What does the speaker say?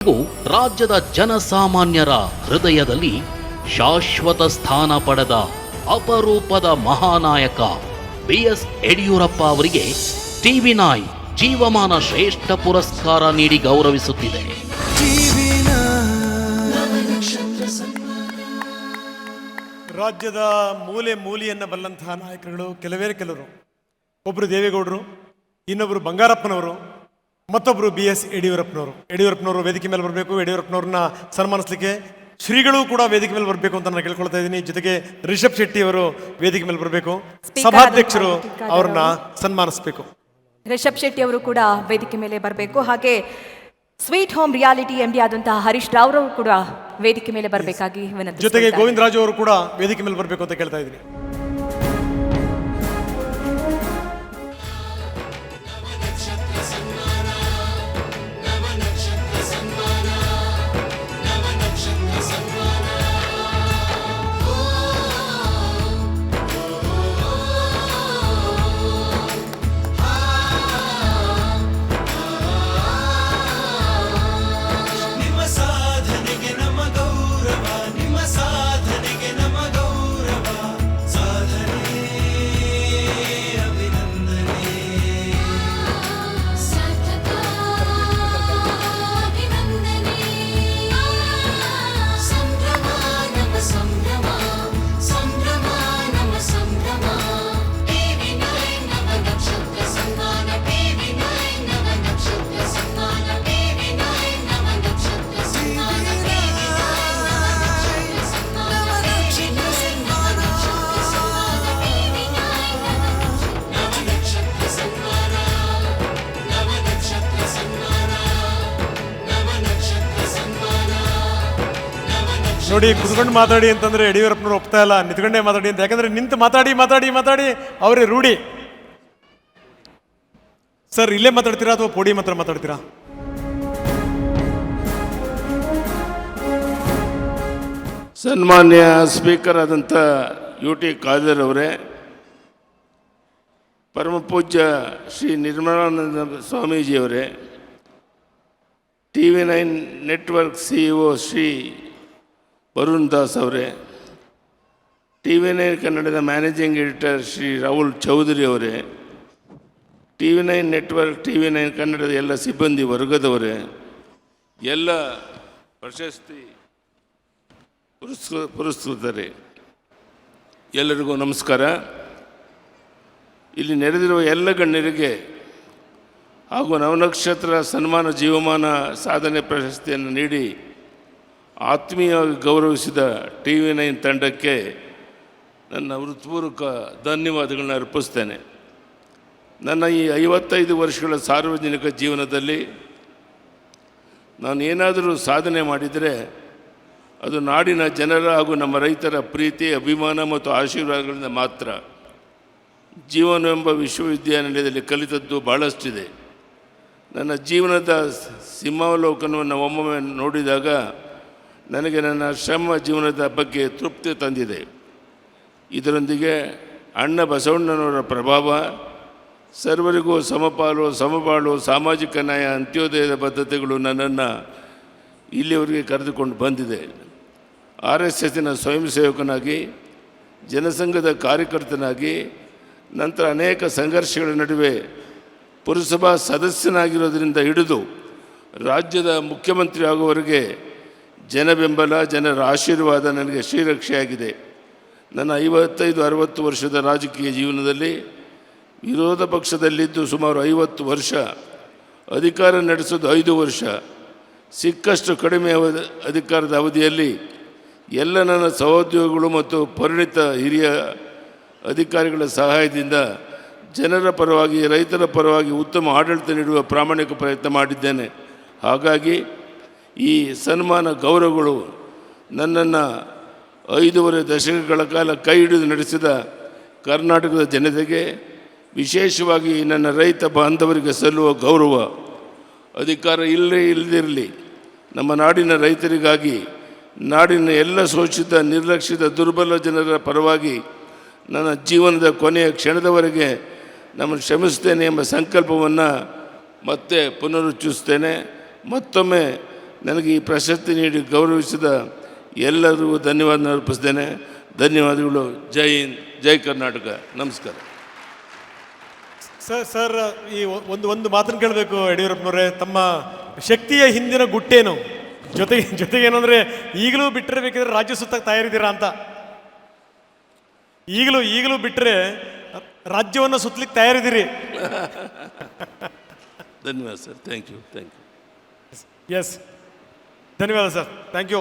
ಹಾಗೂ ರಾಜ್ಯದ ಜನಸಾಮಾನ್ಯರ ಹೃದಯದಲ್ಲಿ ಶಾಶ್ವತ ಸ್ಥಾನ ಪಡೆದ ಅಪರೂಪದ ಮಹಾನಾಯಕ BS ಯಡಿಯೂರಪ್ಪ ಅವರಿಗೆ TV9 ಜೀವಮಾನ ಶ್ರೇಷ್ಠ ಪುರಸ್ಕಾರ ನೀಡಿ ಗೌರವಿಸುತ್ತಿದೆ. ರಾಜ್ಯದ ಮೂಲೆ ಮೂಲೆಯನ್ನು ಬಲ್ಲಂತಹ ನಾಯಕರುಗಳು ಕೆಲವರು. ಒಬ್ಬರು ದೇವೇಗೌಡರು, ಇನ್ನೊಬ್ಬರು ಬಂಗಾರಪ್ಪನವರು, ಮತ್ತೊಬ್ಬರು BS ಯಡಿಯೂರಪ್ಪನವರು ವೇದಿಕೆ ಮೇಲೆ ಬರಬೇಕು. ಯಡಿಯೂರಪ್ಪನವ್ರನ್ನ ಸನ್ಮಾನಿಸಲಿಕ್ಕೆ ಶ್ರೀಗಳು ಕೂಡ ವೇದಿಕೆ ಮೇಲೆ ಬರಬೇಕು ಅಂತ ನಾನು ಕೇಳ್ಕೊಳ್ತಾ ಇದ್ದೀನಿ. ಜೊತೆಗೆ ರಿಷಬ್ ಶೆಟ್ಟಿ ಅವರು ವೇದಿಕೆ ಮೇಲೆ ಬರಬೇಕು. ಸಭಾಧ್ಯಕ್ಷರು ಅವ್ರನ್ನ ಸನ್ಮಾನಿಸಬೇಕು. ರಿಷಬ್ ಶೆಟ್ಟಿ ಅವರು ಕೂಡ ವೇದಿಕೆ ಮೇಲೆ ಬರಬೇಕು. ಹಾಗೆ ಸ್ವೀಟ್ ಹೋಮ್ ರಿಯಾಲಿಟಿ MD ಆದಂತಹ ಹರೀಶ್ ರಾವ್ ಅವರು ಕೂಡ ವೇದಿಕೆ ಮೇಲೆ ಬರಬೇಕಾಗಿ ವಿನಂತಿ. ಜೊತೆಗೆ ಗೋವಿಂದರಾಜು ಅವರು ಕೂಡ ವೇದಿಕೆ ಮೇಲೆ ಬರಬೇಕು ಅಂತ ಕೇಳ್ತಾ ಇದ್ದೀನಿ. ನೋಡಿ, ಕುತ್ಕೊಂಡು ಮಾತಾಡಿ ಅಂತಂದ್ರೆ ಯಡಿಯೂರಪ್ಪನವ್ರು ಒಪ್ತಾ ಇಲ್ಲ. ನಿಂತ್ಕೊಂಡೇ ಮಾತಾಡಿ ಅಂತ. ಯಾಕಂದ್ರೆ ನಿಂತು ಮಾತಾಡಿ ಅವರೇ ರೂಢಿ. ಸರ್, ಇಲ್ಲೇ ಮಾತಾಡ್ತೀರಾ ಅಥವಾ ಪೋಡಿ ಮಾತ್ರ ಮಾತಾಡ್ತೀರಾ? ಸನ್ಮಾನ್ಯ ಸ್ಪೀಕರ್ ಆದಂಥ UT ಖಾದರ್ ಅವರೇ, ಪರಮ ಪೂಜ್ಯ ಶ್ರೀ ನಿರ್ಮಲಾನಂದ ಸ್ವಾಮೀಜಿಯವರೇ, TV9 network CEO Shri Varun Das ಅವರೇ, TV9 ಕನ್ನಡದ ಮ್ಯಾನೇಜಿಂಗ್ ಎಡಿಟರ್ ಶ್ರೀ ರಾಹುಲ್ ಚೌಧರಿ ಅವರೇ, TV9 ನೆಟ್ವರ್ಕ್, TV9 ಕನ್ನಡದ ಎಲ್ಲ ಸಿಬ್ಬಂದಿ ವರ್ಗದವರೇ, ಎಲ್ಲ ಪ್ರಶಸ್ತಿ ಪುರಸ್ಕೃತರೇ, ಎಲ್ಲರಿಗೂ ನಮಸ್ಕಾರ. ಇಲ್ಲಿ ನೆರೆದಿರುವ ಎಲ್ಲ ಗಣ್ಯರಿಗೆ ಹಾಗೂ ನವನಕ್ಷತ್ರ ಸನ್ಮಾನ ಜೀವಮಾನ ಸಾಧನೆ ಪ್ರಶಸ್ತಿಯನ್ನು ನೀಡಿ ಆತ್ಮೀಯವಾಗಿ ಗೌರವಿಸಿದ TV9 ತಂಡಕ್ಕೆ ನನ್ನ ಹೃತ್ಪೂರ್ವಕ ಧನ್ಯವಾದಗಳನ್ನ ಅರ್ಪಿಸ್ತೇನೆ. ನನ್ನ ಈ 55 ವರ್ಷಗಳ ಸಾರ್ವಜನಿಕ ಜೀವನದಲ್ಲಿ ನಾನು ಏನಾದರೂ ಸಾಧನೆ ಮಾಡಿದರೆ ಅದು ನಾಡಿನ ಜನರ ಹಾಗೂ ನಮ್ಮ ರೈತರ ಪ್ರೀತಿ, ಅಭಿಮಾನ ಮತ್ತು ಆಶೀರ್ವಾದಗಳಿಂದ ಮಾತ್ರ. ಜೀವನವೆಂಬ ವಿಶ್ವವಿದ್ಯಾನಿಲಯದಲ್ಲಿ ಕಲಿತದ್ದು ಭಾಳಷ್ಟಿದೆ. ನನ್ನ ಜೀವನದ ಸಿಂಹಾವಲೋಕನವನ್ನು ಒಮ್ಮೊಮ್ಮೆ ನೋಡಿದಾಗ ನನಗೆ ನನ್ನ ಶ್ರಮ ಜೀವನದ ಬಗ್ಗೆ ತೃಪ್ತಿ ತಂದಿದೆ. ಇದರೊಂದಿಗೆ ಅಣ್ಣ ಬಸವಣ್ಣನವರ ಪ್ರಭಾವ, ಸರ್ವರಿಗೂ ಸಮಪಾಲು ಸಮಬಾಳು, ಸಾಮಾಜಿಕ ನ್ಯಾಯ, ಅಂತ್ಯೋದಯದ ಬದ್ಧತೆಗಳು ನನ್ನನ್ನು ಇಲ್ಲಿಯವರೆಗೆ ಕರೆದುಕೊಂಡು ಬಂದಿದೆ. RSSನ ಸ್ವಯಂ ಸೇವಕನಾಗಿ, ಜನಸಂಘದ ಕಾರ್ಯಕರ್ತನಾಗಿ, ನಂತರ ಅನೇಕ ಸಂಘರ್ಷಗಳ ನಡುವೆ ಪುರಸಭಾ ಸದಸ್ಯನಾಗಿರೋದರಿಂದ ಹಿಡಿದು ರಾಜ್ಯದ ಮುಖ್ಯಮಂತ್ರಿ ಆಗುವವರೆಗೆ ಜನ ಬೆಂಬಲ, ಜನರ ಆಶೀರ್ವಾದ ನನಗೆ ಶ್ರೀರಕ್ಷೆಯಾಗಿದೆ. ನನ್ನ 55-60 ವರ್ಷದ ರಾಜಕೀಯ ಜೀವನದಲ್ಲಿ ವಿರೋಧ ಪಕ್ಷದಲ್ಲಿದ್ದು ಸುಮಾರು 50 ವರ್ಷ, ಅಧಿಕಾರ ನಡೆಸೋದು 5 ವರ್ಷ, ಸಿಕ್ಕಷ್ಟು ಕಡಿಮೆ ಅಧಿಕಾರದ ಅವಧಿಯಲ್ಲಿ ಎಲ್ಲ ನನ್ನ ಸಹೋದ್ಯೋಗಿಗಳು ಮತ್ತು ಪರಿಣಿತ ಹಿರಿಯ ಅಧಿಕಾರಿಗಳ ಸಹಾಯದಿಂದ ಜನರ ಪರವಾಗಿ, ರೈತರ ಪರವಾಗಿ ಉತ್ತಮ ಆಡಳಿತ ನೀಡುವ ಪ್ರಾಮಾಣಿಕ ಪ್ರಯತ್ನ ಮಾಡಿದ್ದೇನೆ. ಹಾಗಾಗಿ ಈ ಸನ್ಮಾನ ಗೌರವಗಳು ನನ್ನನ್ನು 5.5 ದಶಕಗಳ ಕಾಲ ಕೈ ಹಿಡಿದು ನಡೆಸಿದ ಕರ್ನಾಟಕದ ಜನತೆಗೆ, ವಿಶೇಷವಾಗಿ ನನ್ನ ರೈತ ಬಾಂಧವರಿಗೆ ಸಲ್ಲುವ ಗೌರವ. ಅಧಿಕಾರ ಇಲ್ಲದಿರಲಿ, ನಮ್ಮ ನಾಡಿನ ರೈತರಿಗಾಗಿ, ನಾಡಿನ ಎಲ್ಲ ಶೋಷಿತ, ನಿರ್ಲಕ್ಷಿತ, ದುರ್ಬಲ ಜನರ ಪರವಾಗಿ ನನ್ನ ಜೀವನದ ಕೊನೆಯ ಕ್ಷಣದವರೆಗೆ ನಮ್ಮನ್ನು ಶ್ರಮಿಸ್ತೇನೆ ಎಂಬ ಸಂಕಲ್ಪವನ್ನು ಮತ್ತೆ ಪುನರುಚ್ಚರಿಸ್ತೇನೆ. ಮತ್ತೊಮ್ಮೆ ನನಗೆ ಈ ಪ್ರಶಸ್ತಿ ನೀಡಿ ಗೌರವಿಸಿದ ಎಲ್ಲರಿಗೂ ಧನ್ಯವಾದ ಅರ್ಪಿಸ್ತೇನೆ. ಧನ್ಯವಾದಗಳು. ಜೈ ಹಿಂದ್, ಜೈ ಕರ್ನಾಟಕ. ನಮಸ್ಕಾರ. ಸರ್ ಈ ಒಂದು ಮಾತನ್ನು ಕೇಳಬೇಕು ಯಡಿಯೂರಪ್ಪನವರೇ, ತಮ್ಮ ಶಕ್ತಿಯ ಹಿಂದಿನ ಗುಟ್ಟೇನು? ಜೊತೆಗೆ ಏನಂದರೆ ಈಗಲೂ ಬಿಟ್ಟರೆ ಬೇಕಿದ್ರೆ ರಾಜ್ಯ ಸುತ್ತಕ್ಕೆ ತಯಾರಿದ್ದೀರಾ ಅಂತ. ಈಗಲೂ ಬಿಟ್ಟರೆ ರಾಜ್ಯವನ್ನು ಸುತ್ತಲಿಕ್ಕೆ ತಯಾರಿದ್ದೀರಿ. ಧನ್ಯವಾದ ಸರ್. Thank you. ಎಸ್, ಧನ್ಯವಾದ ಸರ್. Thank you.